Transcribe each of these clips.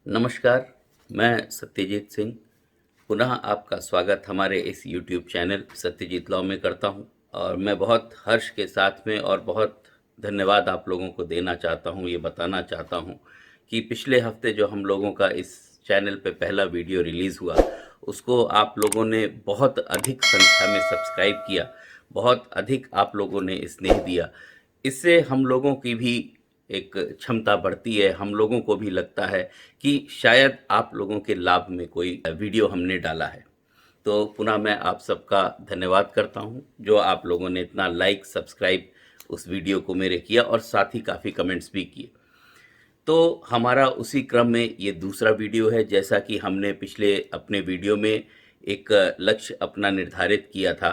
नमस्कार, मैं सत्यजीत सिंह पुनः आपका स्वागत हमारे इस YouTube चैनल सत्यजीत लॉ में करता हूं और मैं बहुत हर्ष के साथ में और बहुत धन्यवाद आप लोगों को देना चाहता हूं, ये बताना चाहता हूं कि पिछले हफ्ते जो हम लोगों का इस चैनल पे पहला वीडियो रिलीज़ हुआ, उसको आप लोगों ने बहुत अधिक संख्या में सब्सक्राइब किया, बहुत अधिक आप लोगों ने स्नेह दिया। इससे हम लोगों की भी एक क्षमता बढ़ती है, हम लोगों को भी लगता है कि शायद आप लोगों के लाभ में कोई वीडियो हमने डाला है। तो पुनः मैं आप सबका धन्यवाद करता हूं, जो आप लोगों ने इतना लाइक, सब्सक्राइब उस वीडियो को मेरे किया और साथ ही काफ़ी कमेंट्स भी किए। तो हमारा उसी क्रम में ये दूसरा वीडियो है। जैसा कि हमने पिछले अपने वीडियो में एक लक्ष्य अपना निर्धारित किया था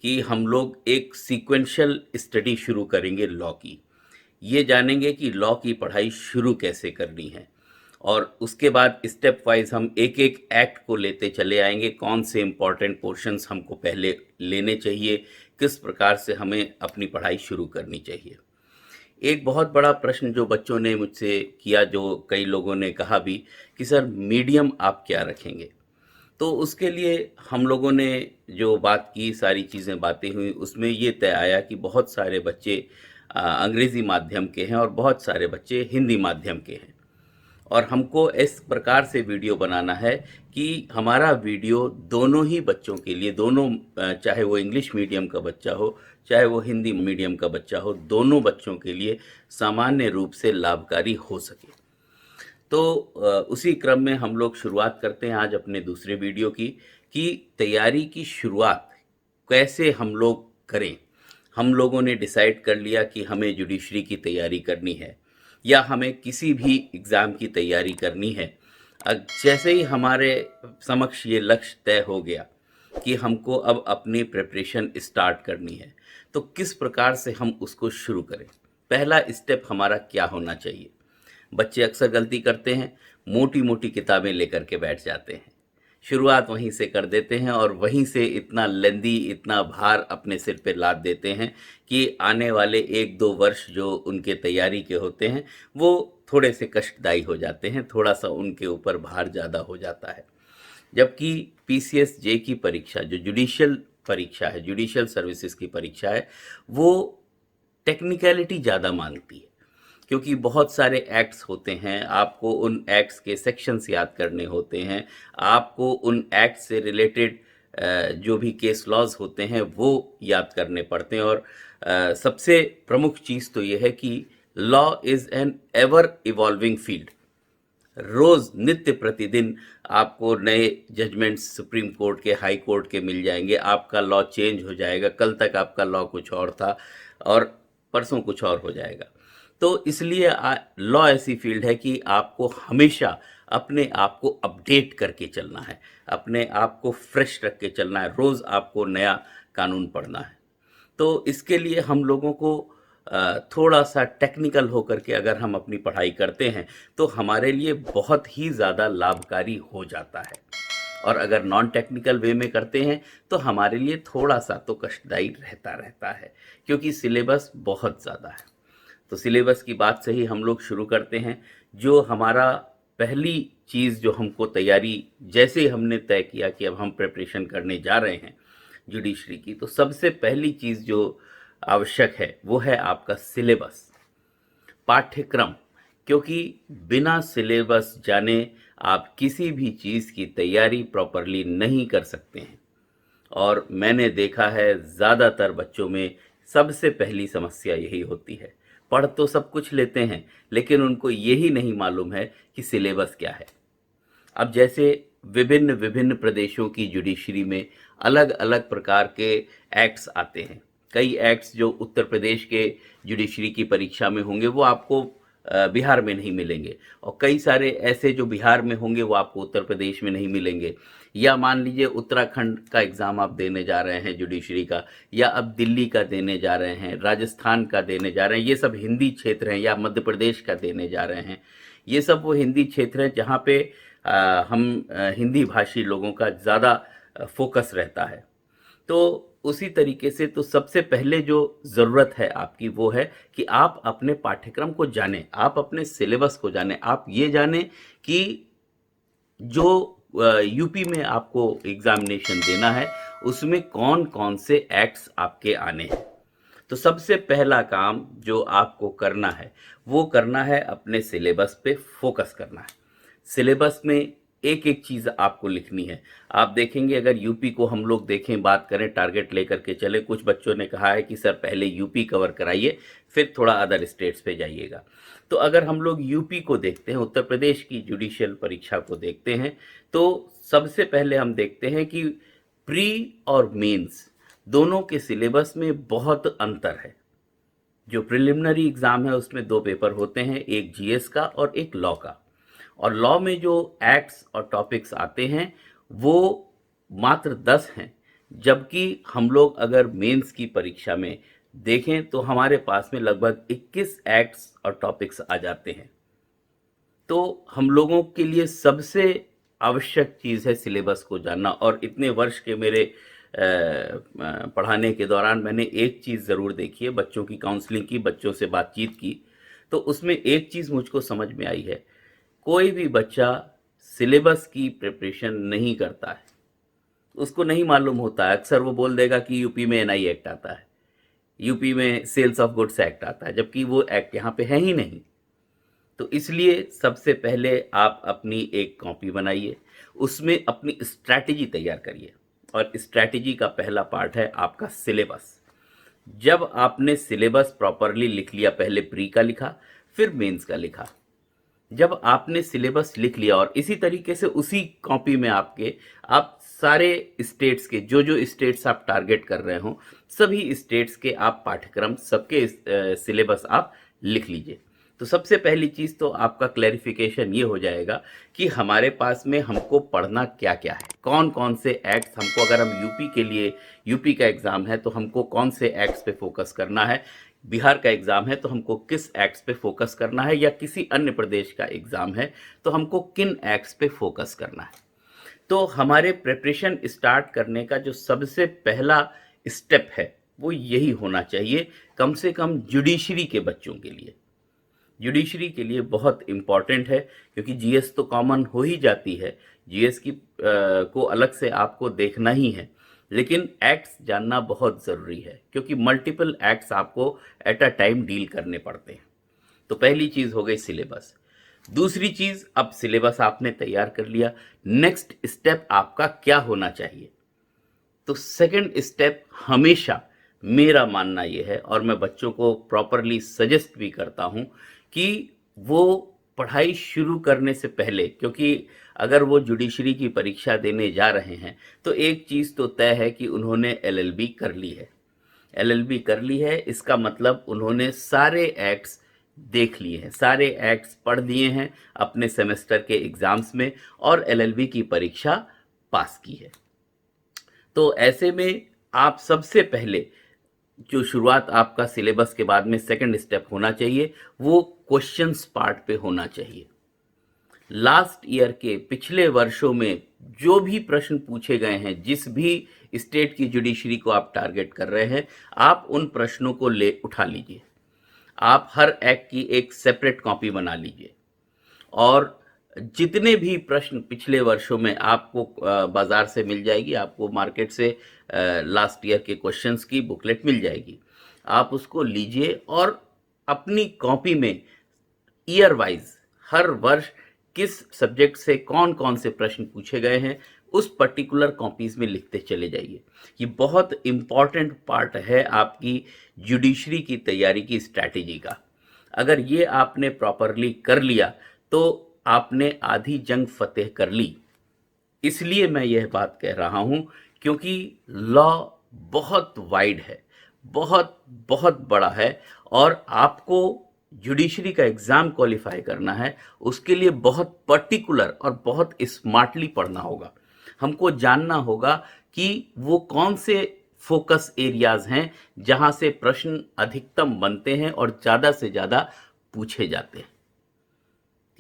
कि हम लोग एक सीक्वेंशियल स्टडी शुरू करेंगे लॉ की। ये जानेंगे कि लॉ की पढ़ाई शुरू कैसे करनी है और उसके बाद स्टेप वाइज हम एक एक एक्ट को लेते चले आएंगे, कौन से इम्पॉर्टेंट पोर्शंस हमको पहले लेने चाहिए, किस प्रकार से हमें अपनी पढ़ाई शुरू करनी चाहिए। एक बहुत बड़ा प्रश्न जो बच्चों ने मुझसे किया, जो कई लोगों ने कहा भी कि सर मीडियम आप क्या रखेंगे। तो उसके लिए हम लोगों ने जो बात की, सारी चीज़ें बातें हुई, उसमें ये तय आया कि बहुत सारे बच्चे अंग्रेज़ी माध्यम के हैं और बहुत सारे बच्चे हिंदी माध्यम के हैं और हमको इस प्रकार से वीडियो बनाना है कि हमारा वीडियो दोनों ही बच्चों के लिए, दोनों चाहे वो इंग्लिश मीडियम का बच्चा हो, चाहे वो हिंदी मीडियम का बच्चा हो, दोनों बच्चों के लिए सामान्य रूप से लाभकारी हो सके। तो उसी क्रम में हम लोग शुरुआत करते हैं आज अपने दूसरे वीडियो की कि तैयारी की शुरुआत कैसे हम लोग करें। हम लोगों ने डिसाइड कर लिया कि हमें जुडिशरी की तैयारी करनी है या हमें किसी भी एग्ज़ाम की तैयारी करनी है। जैसे ही हमारे समक्ष ये लक्ष्य तय हो गया कि हमको अब अपनी प्रिपरेशन स्टार्ट करनी है, तो किस प्रकार से हम उसको शुरू करें। पहला स्टेप हमारा क्या होना चाहिए। बच्चे अक्सर गलती करते हैं, मोटी मोटी किताबें लेकर के बैठ जाते हैं, शुरुआत वहीं से कर देते हैं और वहीं से इतना लेंदी, इतना भार अपने सिर पे लाद देते हैं कि आने वाले 1-2 वर्ष जो उनके तैयारी के होते हैं वो थोड़े से कष्टदायी हो जाते हैं, थोड़ा सा उनके ऊपर भार ज़्यादा हो जाता है। जबकि पीसीएस जे की परीक्षा, जो जुडिशियल परीक्षा है, जुडिशियल सर्विसेज की परीक्षा है, वो टेक्निकलिटी ज़्यादा मांगती है क्योंकि बहुत सारे एक्ट्स होते हैं, आपको उन एक्ट्स के सेक्शंस याद करने होते हैं, आपको उन एक्ट से रिलेटेड जो भी केस लॉज होते हैं वो याद करने पड़ते हैं और सबसे प्रमुख चीज़ तो ये है कि law is an ever evolving field. रोज़ नित्य प्रतिदिन आपको नए जजमेंट्स सुप्रीम कोर्ट के, हाई कोर्ट के मिल जाएंगे, आपका लॉ चेंज हो जाएगा, कल तक आपका लॉ कुछ और था और परसों कुछ और हो जाएगा। तो इसलिए लॉ ऐसी फील्ड है कि आपको हमेशा अपने आप को अपडेट करके चलना है, अपने आप को फ्रेश रख के चलना है, रोज़ आपको नया कानून पढ़ना है। तो इसके लिए हम लोगों को थोड़ा सा टेक्निकल होकर के अगर हम अपनी पढ़ाई करते हैं तो हमारे लिए बहुत ही ज़्यादा लाभकारी हो जाता है और अगर नॉन टेक्निकल वे में करते हैं तो हमारे लिए थोड़ा सा तो कष्टदायी रहता है क्योंकि सिलेबस बहुत ज़्यादा है। तो सिलेबस की बात से ही हम लोग शुरू करते हैं। जो हमारा पहली चीज़ जो हमको तैयारी, जैसे ही हमने तय किया कि अब हम प्रिपरेशन करने जा रहे हैं जुडिशरी की, तो सबसे पहली चीज़ जो आवश्यक है वो है आपका सिलेबस, पाठ्यक्रम। क्योंकि बिना सिलेबस जाने आप किसी भी चीज़ की तैयारी प्रॉपरली नहीं कर सकते हैं और मैंने देखा है ज़्यादातर बच्चों में सबसे पहली समस्या यही होती है। पढ़ तो सब कुछ लेते हैं लेकिन उनको यही नहीं मालूम है कि सिलेबस क्या है। अब जैसे विभिन्न विभिन्न प्रदेशों की जुडिशरी में अलग अलग प्रकार के एक्ट्स आते हैं। कई एक्ट्स जो उत्तर प्रदेश के जुडिशरी की परीक्षा में होंगे वो आपको बिहार में नहीं मिलेंगे और कई सारे ऐसे जो बिहार में होंगे वो आपको उत्तर प्रदेश में नहीं मिलेंगे। या मान लीजिए उत्तराखंड का एग्ज़ाम आप देने जा रहे हैं जुडिशरी का, या अब दिल्ली का देने जा रहे हैं, राजस्थान का देने जा रहे हैं, ये सब हिंदी क्षेत्र हैं, या मध्य प्रदेश का देने जा रहे हैं, ये सब वो हिंदी क्षेत्र हैं जहाँ पे हम हिंदी भाषी लोगों का ज़्यादा फोकस रहता है। तो उसी तरीके से तो सबसे पहले जो ज़रूरत है आपकी वो है कि आप अपने पाठ्यक्रम को जानें, आप अपने सिलेबस को जानें, आप ये जानें कि जो यूपी में आपको एग्जामिनेशन देना है उसमें कौन कौन से एक्ट्स आपके आने हैं। तो सबसे पहला काम जो आपको करना है वो करना है अपने सिलेबस पे फोकस करना है। सिलेबस में एक एक चीज़ आपको लिखनी है। आप देखेंगे अगर यूपी को हम लोग देखें, बात करें, टारगेट लेकर के चले, कुछ बच्चों ने कहा है कि सर पहले यूपी कवर कराइए फिर थोड़ा अदर स्टेट्स पे जाइएगा। तो अगर हम लोग यूपी को देखते हैं, उत्तर प्रदेश की जुडिशियल परीक्षा को देखते हैं, तो सबसे पहले हम देखते हैं कि प्री और मेंस दोनों के सिलेबस में बहुत अंतर है। जो प्रिलिमिनरी एग्ज़ाम है उसमें 2 पेपर होते हैं, एक जीएस का और एक लॉ का। और लॉ में जो एक्ट्स और टॉपिक्स आते हैं वो मात्र 10 हैं, जबकि हम लोग अगर मेंस की परीक्षा में देखें तो हमारे पास में लगभग 21 एक्ट्स और टॉपिक्स आ जाते हैं। तो हम लोगों के लिए सबसे आवश्यक चीज़ है सिलेबस को जानना। और इतने वर्ष के मेरे पढ़ाने के दौरान मैंने एक चीज़ ज़रूर देखी है, बच्चों की काउंसलिंग की, बच्चों से बातचीत की, तो उसमें एक चीज़ मुझको समझ में आई है, कोई भी बच्चा सिलेबस की प्रिपरेशन नहीं करता है, उसको नहीं मालूम होता है। अक्सर वो बोल देगा कि यूपी में एनआई एक्ट आता है, यूपी में सेल्स ऑफ गुड्स एक्ट आता है, जबकि वो एक्ट यहाँ पे है ही नहीं। तो इसलिए सबसे पहले आप अपनी एक कॉपी बनाइए, उसमें अपनी स्ट्रैटेजी तैयार करिए। और स्ट्रैटेजी का पहला पार्ट है आपका सिलेबस। जब आपने सिलेबस प्रॉपरली लिख लिया, पहले प्री का लिखा फिर मेंस का लिखा, जब आपने सिलेबस लिख लिया और इसी तरीके से उसी कॉपी में आप सारे स्टेट्स के जो जो स्टेट्स आप टारगेट कर रहे हो सभी स्टेट्स के आप पाठ्यक्रम सबके सिलेबस आप लिख लीजिए। तो सबसे पहली चीज़ तो आपका क्लैरिफिकेशन ये हो जाएगा कि हमारे पास में हमको पढ़ना क्या क्या है, कौन कौन से एक्ट्स हमको, अगर हम यूपी के लिए, यूपी का एग्ज़ाम है तो हमको कौन से एक्ट्स पे फोकस करना है, बिहार का एग्ज़ाम है तो हमको किस एक्ट्स पे फोकस करना है, या किसी अन्य प्रदेश का एग्ज़ाम है तो हमको किन एक्ट्स पे फोकस करना है। तो हमारे प्रिपरेशन स्टार्ट करने का जो सबसे पहला स्टेप है वो यही होना चाहिए, कम से कम जुडिशरी के बच्चों के लिए। जुडिशरी के लिए बहुत इम्पॉर्टेंट है, क्योंकि जीएस तो कॉमन हो ही जाती है, जीएस की को अलग से आपको देखना ही है, लेकिन एक्ट्स जानना बहुत ज़रूरी है, क्योंकि मल्टीपल एक्ट्स आपको एट अ टाइम डील करने पड़ते हैं। तो पहली चीज़ हो गई सिलेबस। दूसरी चीज़, अब सिलेबस आपने तैयार कर लिया, नेक्स्ट स्टेप आपका क्या होना चाहिए। तो सेकंड स्टेप हमेशा मेरा मानना ये है, और मैं बच्चों को प्रॉपरली सजेस्ट भी करता हूँ कि वो पढ़ाई शुरू करने से पहले, क्योंकि अगर वो जुडिशरी की परीक्षा देने जा रहे हैं तो एक चीज़ तो तय है कि उन्होंने एलएलबी कर ली है। एलएलबी कर ली है इसका मतलब उन्होंने सारे एक्ट्स देख लिए हैं, सारे एक्ट्स पढ़ लिए हैं अपने सेमेस्टर के एग्ज़ाम्स में, और एलएलबी की परीक्षा पास की है। तो ऐसे में आप सबसे पहले जो शुरुआत आपका सिलेबस के बाद में सेकंड स्टेप होना चाहिए वो क्वेश्चंस पार्ट पे होना चाहिए। लास्ट ईयर के पिछले वर्षों में जो भी प्रश्न पूछे गए हैं, जिस भी स्टेट की जुडिशरी को आप टारगेट कर रहे हैं, आप उन प्रश्नों को ले उठा लीजिए। आप हर एक्ट की एक सेपरेट कॉपी बना लीजिए, और जितने भी प्रश्न पिछले वर्षों में आपको बाज़ार से मिल जाएगी, आपको मार्केट से लास्ट ईयर के क्वेश्चंस की बुकलेट मिल जाएगी, आप उसको लीजिए और अपनी कॉपी में ईयर वाइज हर वर्ष किस सब्जेक्ट से कौन कौन से प्रश्न पूछे गए हैं उस पर्टिकुलर कॉपीज़ में लिखते चले जाइए। ये बहुत इम्पॉर्टेंट पार्ट है आपकी जुडिशरी की तैयारी की स्ट्रैटेजी का। अगर ये आपने प्रॉपरली कर लिया तो आपने आधी जंग फतेह कर ली। इसलिए मैं यह बात कह रहा हूँ क्योंकि लॉ बहुत वाइड है, बहुत बहुत बड़ा है, और आपको जुडिशरी का एग्ज़ाम क्वालिफाई करना है, उसके लिए बहुत पर्टिकुलर और बहुत स्मार्टली पढ़ना होगा। हमको जानना होगा कि वो कौन से फोकस एरियाज़ हैं जहाँ से प्रश्न अधिकतम बनते हैं और ज़्यादा से ज़्यादा पूछे जाते हैं।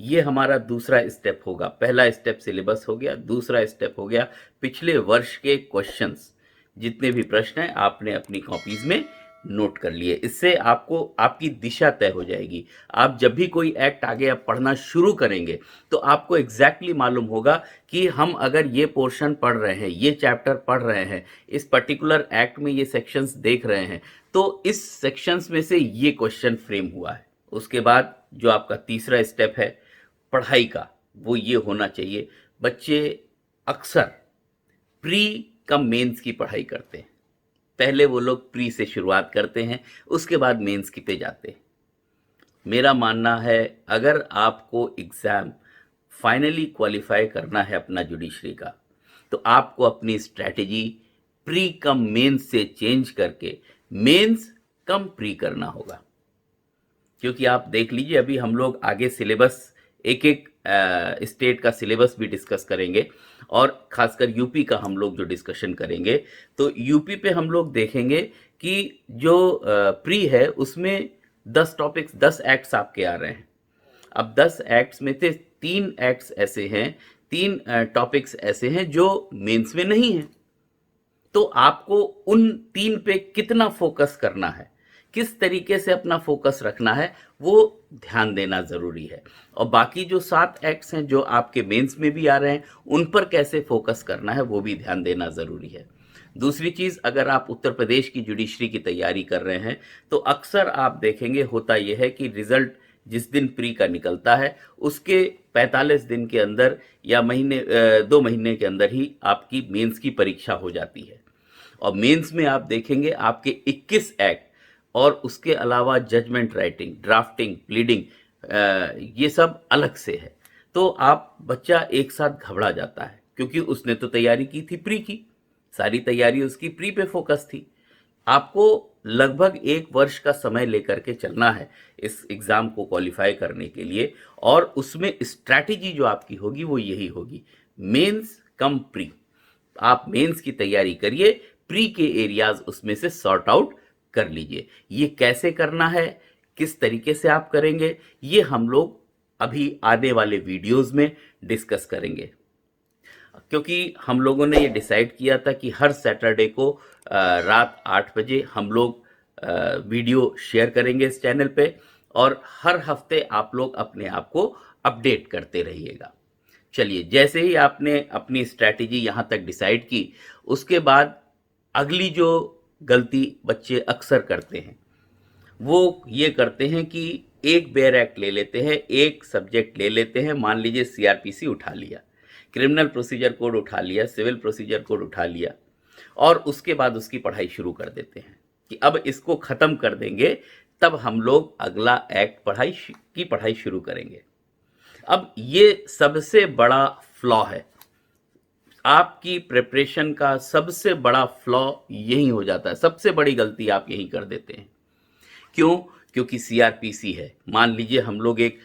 ये हमारा दूसरा स्टेप होगा। पहला स्टेप सिलेबस हो गया, दूसरा स्टेप हो गया पिछले वर्ष के क्वेश्चंस। जितने भी प्रश्न हैं आपने अपनी कॉपीज़ में नोट कर लिए। इससे आपको आपकी दिशा तय हो जाएगी। आप जब भी कोई एक्ट आगे आप पढ़ना शुरू करेंगे तो आपको एग्जैक्टली मालूम होगा कि हम अगर ये पोर्शन पढ़ रहे हैं, ये चैप्टर पढ़ रहे हैं, इस पर्टिकुलर एक्ट में ये सेक्शंस देख रहे हैं, तो इस सेक्शंस में से ये क्वेश्चन फ्रेम हुआ है। उसके बाद जो आपका तीसरा स्टेप है पढ़ाई का, वो ये होना चाहिए, बच्चे अक्सर प्री कम मेंस की पढ़ाई करते हैं। पहले वो लोग प्री से शुरुआत करते हैं, उसके बाद मेंस की पे जाते हैं। मेरा मानना है अगर आपको एग्ज़ाम फाइनली क्वालिफाई करना है अपना जुडिशरी का, तो आपको अपनी स्ट्रैटेजी प्री कम मेंस से चेंज करके मेंस कम प्री करना होगा। क्योंकि आप देख लीजिए, अभी हम लोग आगे सिलेबस एक एक स्टेट का सिलेबस भी डिस्कस करेंगे और खासकर यूपी का हम लोग जो डिस्कशन करेंगे, तो यूपी पे हम लोग देखेंगे कि जो प्री है उसमें 10 टॉपिक्स 10 एक्ट्स आपके आ रहे हैं। अब 10 एक्ट्स में से 3 एक्ट्स ऐसे हैं, 3 टॉपिक्स ऐसे हैं जो मेंस में नहीं हैं। तो आपको उन 3 पे कितना फोकस करना है, किस तरीके से अपना फोकस रखना है, वो ध्यान देना ज़रूरी है। और बाकी जो 7 एक्ट्स हैं जो आपके मेंस में भी आ रहे हैं, उन पर कैसे फोकस करना है वो भी ध्यान देना ज़रूरी है। दूसरी चीज़, अगर आप उत्तर प्रदेश की जुडिशरी की तैयारी कर रहे हैं तो अक्सर आप देखेंगे होता यह है कि रिज़ल्ट जिस दिन प्री का निकलता है उसके 45 दिन के अंदर या 2 महीने के अंदर ही आपकी मेंस की परीक्षा हो जाती है। और मेंस में आप देखेंगे आपके 21 एक्ट और उसके अलावा जजमेंट राइटिंग, ड्राफ्टिंग, प्लीडिंग, ये सब अलग से है। तो आप बच्चा एक साथ घबरा जाता है क्योंकि उसने तो तैयारी की थी प्री की, सारी तैयारी उसकी प्री पे फोकस थी। आपको लगभग 1 वर्ष का समय लेकर के चलना है इस एग्ज़ाम को क्वालिफाई करने के लिए, और उसमें स्ट्रैटेजी जो आपकी होगी वो यही होगी, मेंस कम प्री। आप मेंस की तैयारी करिए, प्री के एरियाज उसमें से सॉर्ट आउट कर लीजिए। ये कैसे करना है, किस तरीके से आप करेंगे, ये हम लोग अभी आने वाले वीडियोस में डिस्कस करेंगे। क्योंकि हम लोगों ने ये डिसाइड किया था कि हर सैटरडे को रात 8 बजे हम लोग वीडियो शेयर करेंगे इस चैनल पे, और हर हफ्ते आप लोग अपने आप को अपडेट करते रहिएगा। चलिए, जैसे ही आपने अपनी स्ट्रैटेजी यहाँ तक डिसाइड की, उसके बाद अगली जो गलती बच्चे अक्सर करते हैं वो ये करते हैं कि एक बेयर एक्ट ले लेते हैं, एक सब्जेक्ट ले लेते हैं। मान लीजिए सीआरपीसी उठा लिया, क्रिमिनल प्रोसीजर कोड उठा लिया, सिविल प्रोसीजर कोड उठा लिया, और उसके बाद उसकी पढ़ाई शुरू कर देते हैं कि अब इसको ख़त्म कर देंगे, तब हम लोग अगला एक्ट पढ़ाई शुरू करेंगे। अब ये सबसे बड़ा फ्लॉ है, आपकी प्रिपरेशन का सबसे बड़ा फ्लॉ यही हो जाता है, सबसे बड़ी गलती आप यही कर देते हैं। क्यों? क्योंकि सीआरपीसी है। मान लीजिए हम लोग एक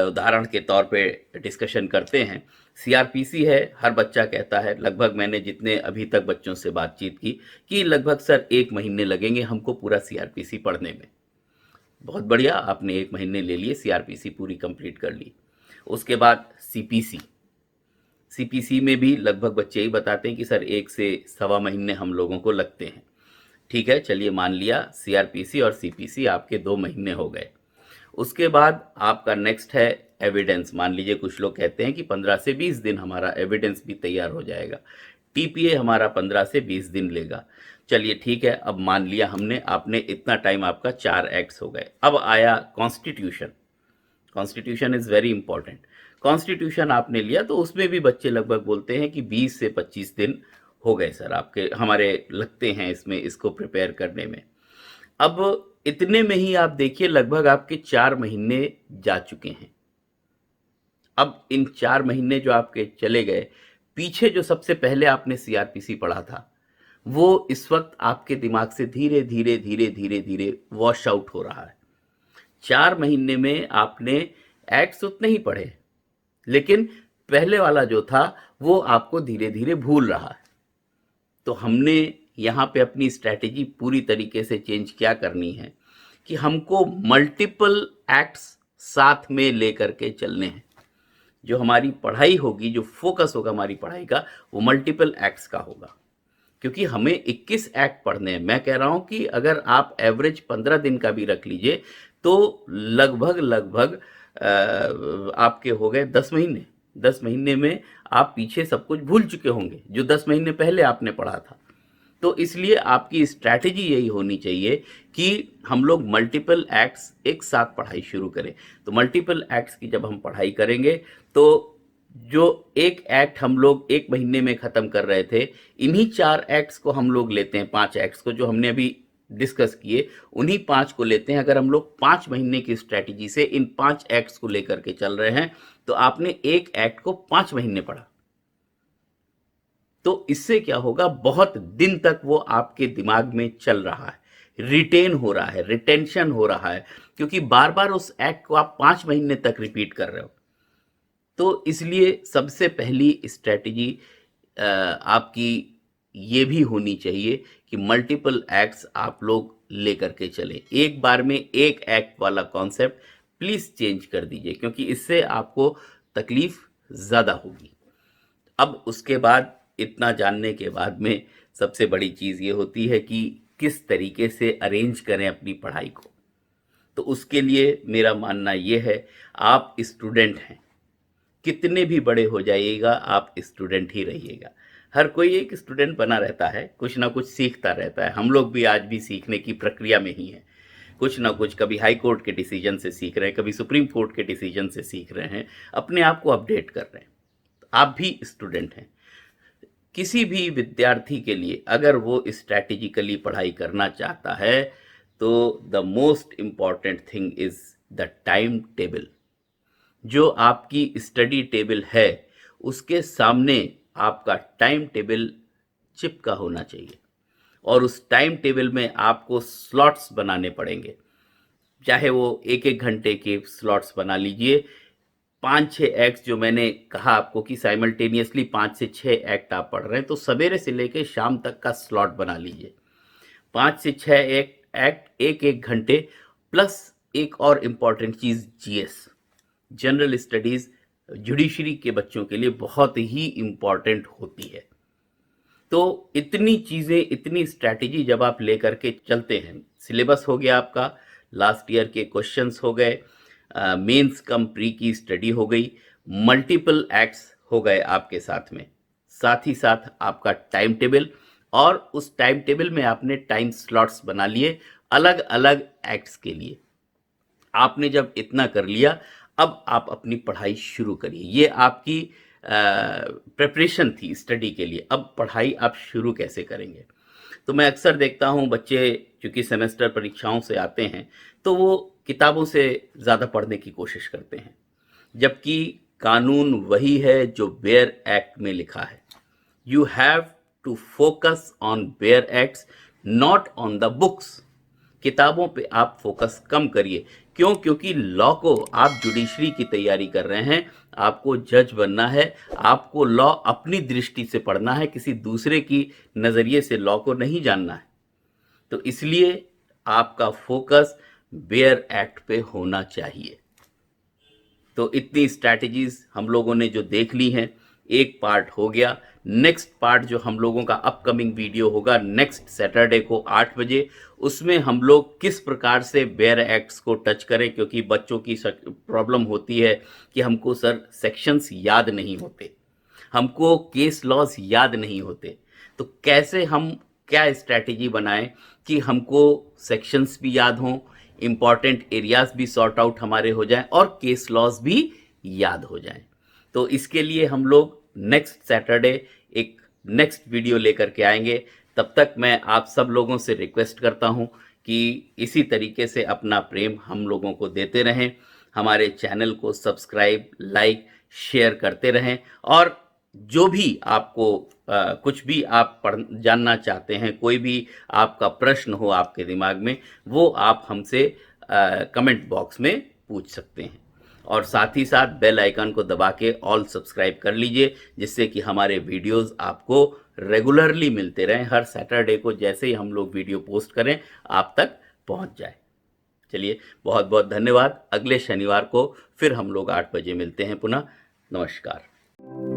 उदाहरण के तौर पे डिस्कशन करते हैं, सीआरपीसी है, हर बच्चा कहता है, लगभग मैंने जितने अभी तक बच्चों से बातचीत की, कि लगभग सर 1 महीने लगेंगे हमको पूरा सीआरपीसी पढ़ने में। बहुत बढ़िया, आपने 1 महीने ले लिए, सीआरपीसी पूरी कंप्लीट कर ली। उसके बाद सीपीसी में भी लगभग बच्चे ही बताते हैं कि सर 1 से सवा महीने हम लोगों को लगते हैं। ठीक है, चलिए मान लिया सीआरपीसी और सीपीसी आपके 2 महीने हो गए। उसके बाद आपका नेक्स्ट है एविडेंस। मान लीजिए कुछ लोग कहते हैं कि 15 से 20 दिन हमारा एविडेंस भी तैयार हो जाएगा, टीपीए हमारा 15 से 20 दिन लेगा। चलिए ठीक है, अब मान लिया हमने, आपने इतना टाइम, आपका 4 एक्ट्स हो गए। अब आया constitution. Constitution is very important. Constitution आपने लिया तो उसमें भी बच्चे लगभग बोलते हैं कि 20 से 25 दिन हो गए सर आपके, हमारे लगते हैं इसमें, इसको प्रिपेयर करने में। अब इतने में ही आप देखिए लगभग आपके 4 महीने जा चुके हैं। अब इन 4 महीने जो आपके चले गए, पीछे जो सबसे पहले आपने सीआरपीसी पढ़ा था वो इस वक्त आपके दिमाग से धीरे धीरे धीरे धीरे धीरे वॉश आउट हो रहा है। 4 महीने में आपने एक्ट्स उतने ही पढ़े, लेकिन पहले वाला जो था वो आपको धीरे धीरे भूल रहा है। तो हमने यहाँ पे अपनी स्ट्रैटेजी पूरी तरीके से चेंज क्या करनी है कि हमको मल्टीपल एक्ट्स साथ में लेकर के चलने हैं। जो हमारी पढ़ाई होगी, जो फोकस होगा हमारी पढ़ाई का, वो मल्टीपल एक्ट्स का होगा। क्योंकि हमें 21 एक्ट पढ़ने हैं। मैं कह रहा हूं कि अगर आप एवरेज 15 दिन का भी रख लीजिए तो लगभग लगभग आपके हो गए 10 महीने। 10 महीने में आप पीछे सब कुछ भूल चुके होंगे जो 10 महीने पहले आपने पढ़ा था। तो इसलिए आपकी स्ट्रैटेजी यही होनी चाहिए कि हम लोग मल्टीपल एक्ट्स एक साथ पढ़ाई शुरू करें। तो मल्टीपल एक्ट्स की जब हम पढ़ाई करेंगे तो जो एक एक्ट हम लोग एक महीने में ख़त्म कर रहे थे, इन्हीं 4 एक्ट्स को हम लोग लेते हैं, 5 एक्ट्स को जो हमने अभी डिस्कस किए, उन्हीं 5 को लेते हैं। अगर हम लोग 5 महीने की स्ट्रैटेजी से इन 5 एक्ट्स को लेकर के चल रहे हैं तो आपने एक एक्ट को 5 महीने पढ़ा। तो इससे क्या होगा, बहुत दिन तक वो आपके दिमाग में चल रहा है, रिटेन हो रहा है, रिटेंशन हो रहा है, क्योंकि बार बार उस एक्ट को आप 5 महीने तक रिपीट कर रहे हो। तो इसलिए सबसे पहली स्ट्रैटेजी आपकी ये भी होनी चाहिए कि मल्टीपल एक्ट्स आप लोग लेकर के चलें। एक बार में एक एक्ट वाला कॉन्सेप्ट प्लीज़ चेंज कर दीजिए, क्योंकि इससे आपको तकलीफ ज़्यादा होगी। अब उसके बाद इतना जानने के बाद में सबसे बड़ी चीज़ ये होती है कि किस तरीके से अरेंज करें अपनी पढ़ाई को। तो उसके लिए मेरा मानना ये है, आप स्टूडेंट हैं, कितने भी बड़े हो जाइएगा आप स्टूडेंट ही रहिएगा। हर कोई एक स्टूडेंट बना रहता है, कुछ ना कुछ सीखता रहता है। हम लोग भी आज भी सीखने की प्रक्रिया में ही हैं, कुछ ना कुछ, कभी हाई कोर्ट के डिसीजन से सीख रहे हैं, कभी सुप्रीम कोर्ट के डिसीजन से सीख रहे हैं, अपने आप को अपडेट कर रहे हैं। आप भी स्टूडेंट हैं। किसी भी विद्यार्थी के लिए अगर वो स्ट्रैटेजिकली पढ़ाई करना चाहता है तो the most important thing is the time table. जो आपकी स्टडी टेबल है उसके सामने आपका टाइम टेबल चिपका होना चाहिए, और उस टाइम टेबल में आपको स्लॉट्स बनाने पड़ेंगे। चाहे वो एक एक घंटे के स्लॉट्स बना लीजिए। 5-6 एक्ट्स जो मैंने कहा आपको कि साइमल्टेनियसली 5 से 6 एक्ट आप पढ़ रहे हैं, तो सवेरे से लेकर शाम तक का स्लॉट बना लीजिए। 5 से 6 एक्ट एक एक घंटे, प्लस एक और इम्पॉर्टेंट चीज़, जीएस, जनरल स्टडीज़, जुडिशरी के बच्चों के लिए बहुत ही इम्पॉर्टेंट होती है। तो इतनी चीज़ें, इतनी स्ट्रैटेजी जब आप लेकर के चलते हैं, सिलेबस हो गया आपका, लास्ट ईयर के क्वेश्चंस हो गए, मेंस कम प्री की स्टडी हो गई, मल्टीपल एक्ट्स हो गए आपके साथ में, साथ ही साथ आपका टाइम टेबल, और उस टाइम टेबल में आपने टाइम स्लॉट्स बना लिए अलग अलग एक्ट्स के लिए। आपने जब इतना कर लिया, अब आप अपनी पढ़ाई शुरू करिए। ये आपकी प्रिपरेशन थी स्टडी के लिए। अब पढ़ाई आप शुरू कैसे करेंगे? तो मैं अक्सर देखता हूँ बच्चे चूँकि सेमेस्टर परीक्षाओं से आते हैं तो वो किताबों से ज़्यादा पढ़ने की कोशिश करते हैं, जबकि कानून वही है जो बेयर एक्ट में लिखा है। You have to focus on bare acts, not on the books. किताबों पे आप फोकस कम करिए। क्यों? क्योंकि लॉ को, आप जुडिशरी की तैयारी कर रहे हैं, आपको जज बनना है, आपको लॉ अपनी दृष्टि से पढ़ना है, किसी दूसरे की नज़रिए से लॉ को नहीं जानना है। तो इसलिए आपका फोकस बेयर एक्ट पे होना चाहिए। तो इतनी स्ट्रैटेजीज हम लोगों ने जो देख ली हैं, एक पार्ट हो गया। नेक्स्ट पार्ट जो हम लोगों का अपकमिंग वीडियो होगा नेक्स्ट सैटरडे को 8 बजे, उसमें हम लोग किस प्रकार से बेयर एक्ट्स को टच करें, क्योंकि बच्चों की प्रॉब्लम होती है कि हमको सर सेक्शंस याद नहीं होते, हमको केस लॉज याद नहीं होते। तो कैसे हम क्या स्ट्रैटेजी बनाएं कि हमको सेक्शंस भी याद हों, इम्पॉर्टेंट एरियाज भी सॉर्ट आउट हमारे हो जाएं, और केस लॉज भी याद हो जाएं। तो इसके लिए हम लोग नेक्स्ट सैटरडे एक नेक्स्ट वीडियो लेकर के आएंगे। तब तक मैं आप सब लोगों से रिक्वेस्ट करता हूं कि इसी तरीके से अपना प्रेम हम लोगों को देते रहें, हमारे चैनल को सब्सक्राइब, लाइक, शेयर करते रहें, और जो भी आपको कुछ भी आप जानना चाहते हैं, कोई भी आपका प्रश्न हो आपके दिमाग में, वो आप हमसे कमेंट बॉक्स में पूछ सकते हैं। और साथ ही साथ बेल आइकन को दबा के ऑल सब्सक्राइब कर लीजिए, जिससे कि हमारे वीडियोस आपको रेगुलरली मिलते रहें। हर सैटरडे को जैसे ही हम लोग वीडियो पोस्ट करें आप तक पहुंच जाए। चलिए, बहुत बहुत धन्यवाद। अगले शनिवार को फिर हम लोग 8 बजे मिलते हैं पुनः। नमस्कार।